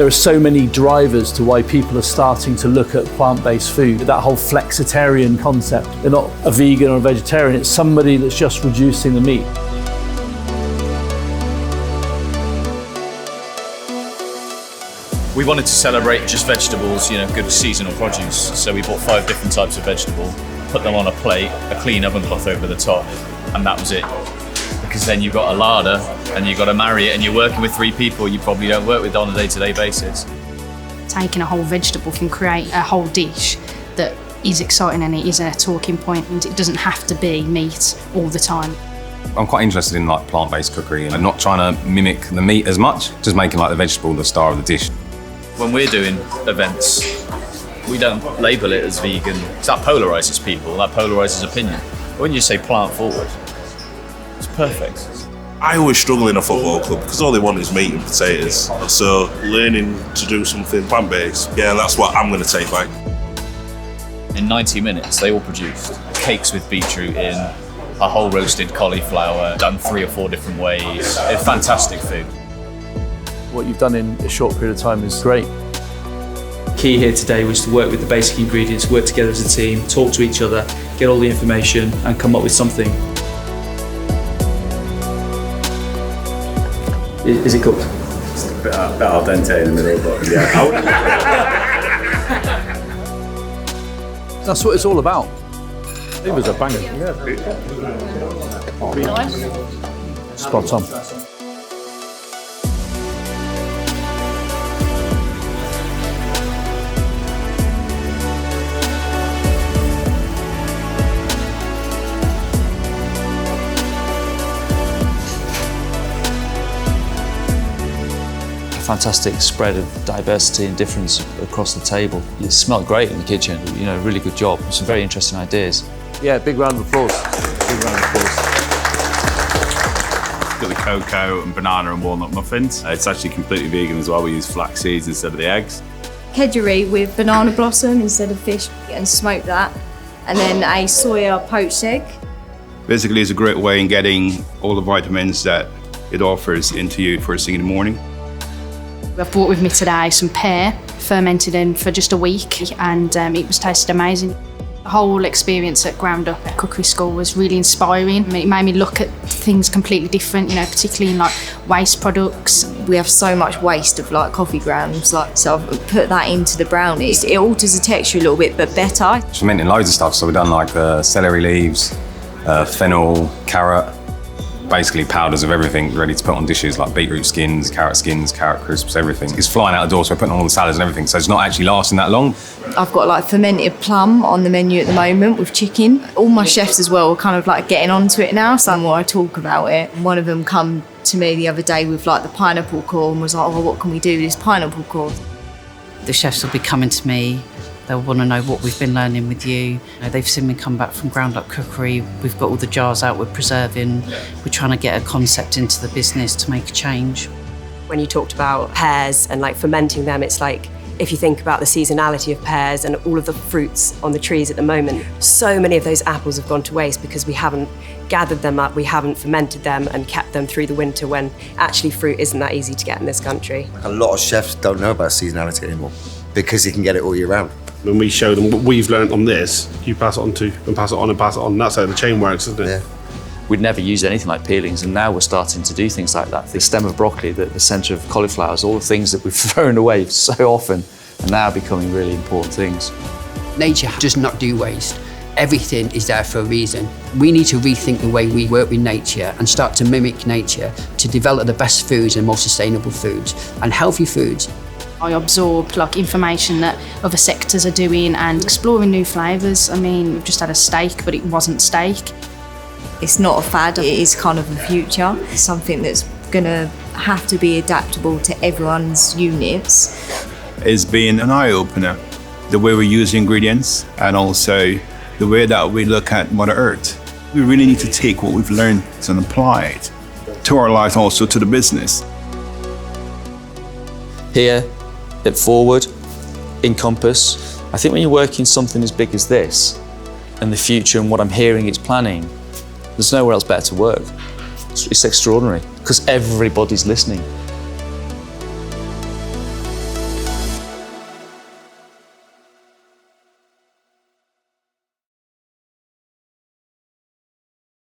There are so many drivers to why people are starting to look at plant-based food. That whole flexitarian concept. They're not a vegan or a vegetarian, it's somebody that's just reducing the meat. We wanted to celebrate just vegetables, good seasonal produce. So we bought 5 different types of vegetable, put them on a plate, a clean oven cloth over the top, and that was it. Because then you've got a larder and you've got to marry it, and you're working with 3 people you probably don't work with on a day-to-day basis. Taking a whole vegetable can create a whole dish that is exciting and it is a talking point, and it doesn't have to be meat all the time. I'm quite interested in plant-based cookery and not trying to mimic the meat as much, just making the vegetable the star of the dish. When we're doing events, we don't label it as vegan. That polarises people, that polarises opinion. But when you say plant forward, it's perfect. I always struggle in a football club because all they want is meat and potatoes. So learning to do something plant-based, that's what I'm going to take back. In 90 minutes, they all produced cakes with beetroot in, a whole roasted cauliflower, done 3 or 4 different ways. It's fantastic food. What you've done in a short period of time is great. Key here today was to work with the basic ingredients, work together as a team, talk to each other, get all the information and come up with something. Is it cooked? It's a bit al dente in the middle, but yeah. That's what it's all about. It was a banger. Yeah. Spot on. Fantastic spread of diversity and difference across the table. It smelled great in the kitchen, really good job. Some very interesting ideas. Yeah, big round of applause. Big round of applause. Got the cocoa and banana and walnut muffins. It's actually completely vegan as well. We use flax seeds instead of the eggs. Kedgeree with banana blossom instead of fish and smoke that. And then a soya poached egg. Basically, it's a great way in getting all the vitamins that it offers into you first thing in the morning. I've brought with me today some pear, fermented in for just a week, and it was tasted amazing. The whole experience at Ground Up Cookery School was really inspiring. It made me look at things completely different, particularly in waste products. We have so much waste of coffee grounds, so I've put that into the brownies. It alters the texture a little bit, but better. Fermenting loads of stuff, so we've done celery leaves, fennel, carrot, basically powders of everything ready to put on dishes like beetroot skins, carrot crisps, everything. It's flying out the door, so we're putting on all the salads and everything, so it's not actually lasting that long. I've got fermented plum on the menu at the moment with chicken. All my chefs as well are kind of getting onto it now, so the more I talk about it. One of them come to me the other day with the pineapple core and was like, oh, well, what can we do with this pineapple core? The chefs will be coming to me. They'll want to know what we've been learning with you. They've seen me come back from Ground Up Cookery. We've got all the jars out we're preserving. We're trying to get a concept into the business to make a change. When you talked about pears and fermenting them, it's if you think about the seasonality of pears and all of the fruits on the trees at the moment, so many of those apples have gone to waste because we haven't gathered them up, we haven't fermented them and kept them through the winter when actually fruit isn't that easy to get in this country. A lot of chefs don't know about seasonality anymore because you can get it all year round. When we show them what we've learned on this, you pass it on to, and pass it on and pass it on. That's how the chain works, isn't it? Yeah. We'd never used anything like peelings, and now we're starting to do things like that. The stem of broccoli, the centre of cauliflowers, all the things that we've thrown away so often are now becoming really important things. Nature does not do waste. Everything is there for a reason. We need to rethink the way we work with nature and start to mimic nature to develop the best foods and most sustainable foods and healthy foods. I absorb information that other sectors are doing and exploring new flavours. We've just had a steak, but it wasn't steak. It's not a fad, it is kind of a future. It's something that's going to have to be adaptable to everyone's units. It's been an eye-opener, the way we use ingredients and also the way that we look at Mother Earth. We really need to take what we've learned and apply it to our lives, also to the business. Here, at Forward, in Compass, I think when you're working something as big as this, and the future and what I'm hearing it's planning, there's nowhere else better to work. It's extraordinary, because everybody's listening.